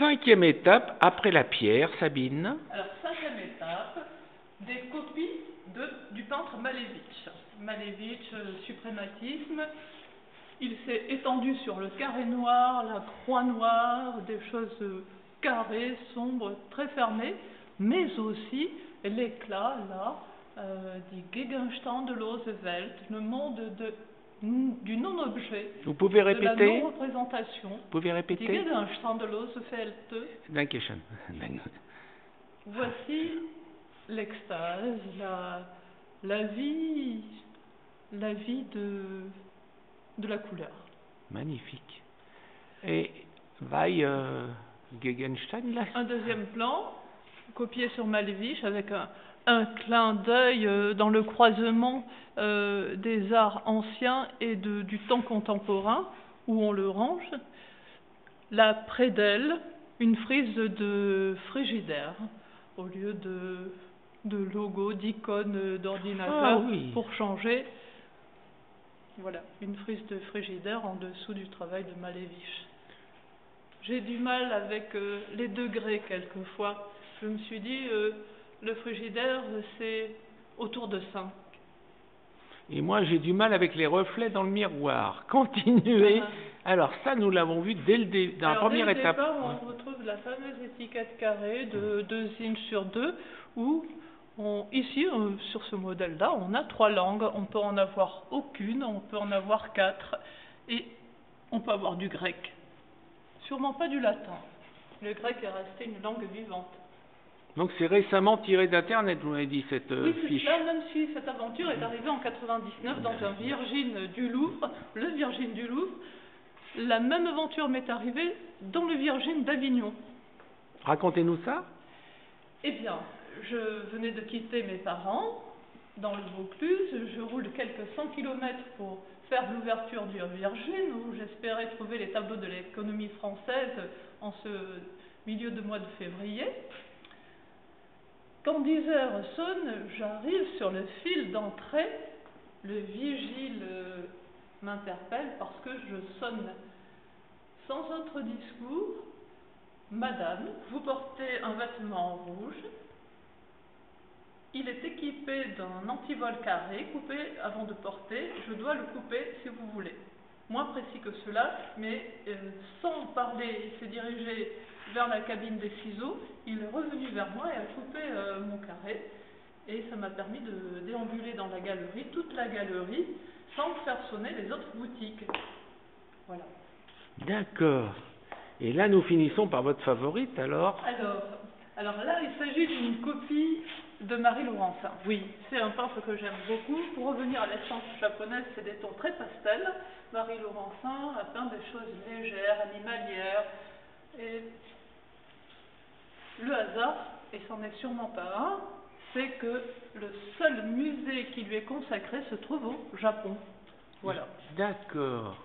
5e étape, après la pierre, Sabine. Alors, 5e étape, des copies du peintre Malevich. Malevich, suprématisme. Il s'est étendu sur le carré noir, la croix noire, des choses carrées, sombres, très fermées, mais aussi l'éclat, là, du Gegenstand de l'Außenwelt, le monde du non-objet, Vous pouvez répéter? de la non-représentation. Vous pouvez répéter? Die Gegenstand de l'Außenwelt. Dankeschön. Voici l'extase, la vie de la couleur. Magnifique. Et Gegenstein, là? Un deuxième plan, copié sur Malevich, avec un clin d'œil dans le croisement des arts anciens et du temps contemporain, où on le range. Là, près d'elle, une frise de frigidaire, au lieu de logo, d'icône d'ordinateur, pour changer. Voilà, une frise de frigidaire en dessous du travail de Malevich. J'ai du mal avec les degrés quelquefois. Je me suis dit, le frigidaire, c'est autour de 5. Et moi, j'ai du mal avec les reflets dans le miroir. Continuez. Alors ça, nous l'avons vu dans la première étape. Dès le départ, on retrouve la fameuse étiquette carrée de 2 inches sur 2, où ici, sur ce modèle-là, on a 3 langues. On peut en avoir aucune, on peut en avoir 4, et on peut avoir du grec. Sûrement pas du latin. Le grec est resté une langue vivante. Donc c'est récemment tiré d'Internet, vous m'avez dit, cette fiche. Oui, même si cette aventure est arrivée en 99 dans un Virgin du Louvre, le Virgin du Louvre. La même aventure m'est arrivée dans le Virgin d'Avignon. Racontez-nous ça. Eh bien, je venais de quitter mes parents dans le Vaucluse. Je roule quelques 100 km pour faire l'ouverture du Virgin, où j'espérais trouver les tableaux de l'économie française en ce milieu de mois de février. Quand 10 heures sonne, j'arrive sur le fil d'entrée. Le vigile m'interpelle parce que je sonne sans autre discours. Madame, vous portez un vêtement rouge. Il est équipé d'un antivol carré, coupé avant de porter. Je dois le couper si vous voulez. Moins précis que cela, mais sans parler, il s'est dirigé vers la cabine des ciseaux. Il est revenu vers moi et a coupé mon carré. Et ça m'a permis de déambuler dans la galerie, toute la galerie, sans faire sonner les autres boutiques. Voilà. D'accord. Et là, nous finissons par votre favorite, alors? Alors là, il s'agit d'une copie de Marie Laurencin. Oui, c'est un peintre que j'aime beaucoup. Pour revenir à l'essence japonaise, c'est des tons très pastels. Marie Laurencin a peint des choses légères, animalières. Et le hasard, et c'en est sûrement pas un, c'est que le seul musée qui lui est consacré se trouve au Japon. Voilà. D'accord.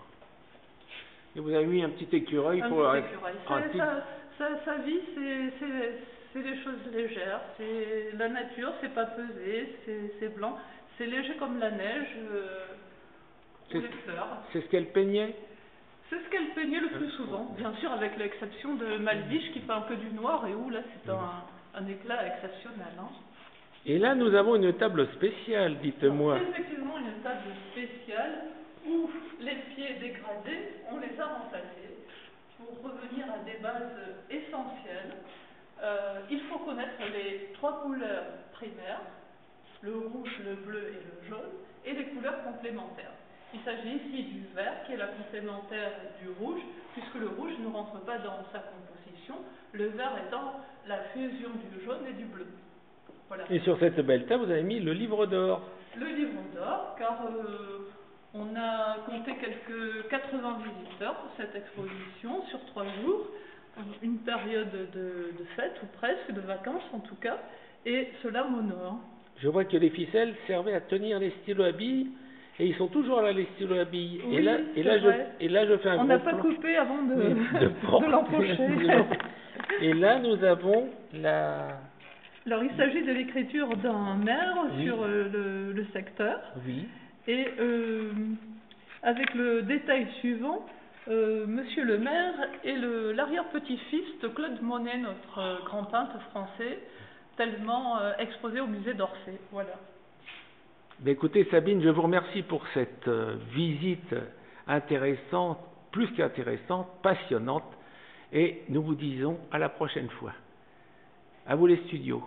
Et vous avez mis un petit écureuil pour... pour... Sa vie, c'est des choses légères, c'est la nature, c'est pas pesé, c'est blanc, c'est léger comme la neige, ou les fleurs. C'est ce qu'elle peignait? C'est ce qu'elle peignait le plus souvent, bien sûr avec l'exception de Malevich qui peint que du noir et où là c'est un éclat exceptionnel. Hein. Et là nous avons une table spéciale, dites-moi. C'est effectivement une table spéciale où les pieds dégradés, on les a remplacés pour revenir à des bases essentielles. Il faut connaître les 3 couleurs primaires, le rouge, le bleu et le jaune, et les couleurs complémentaires. Il s'agit ici du vert qui est la complémentaire du rouge, puisque le rouge ne rentre pas dans sa composition, le vert étant la fusion du jaune et du bleu. Voilà. Et sur cette belle table, vous avez mis le livre d'or. Le livre d'or, car on a compté quelques 80 visiteurs pour cette exposition sur 3 jours, une période de fête ou presque, de vacances en tout cas, et cela m'honore. Je vois que les ficelles servaient à tenir les stylos à billes, et ils sont toujours là, les stylos à billes. Oui, et là, je fais un on n'a pas coupé avant de l'empocher. Et là, nous avons la... Alors, il s'agit de l'écriture d'un maire sur le secteur. Oui. Et avec le détail suivant, Monsieur le maire est l'arrière-petit-fils de Claude Monet, notre grand peintre français, tellement exposé au musée d'Orsay. Voilà. Ben écoutez Sabine, je vous remercie pour cette visite intéressante, plus qu'intéressante, passionnante, et nous vous disons à la prochaine fois. À vous les studios.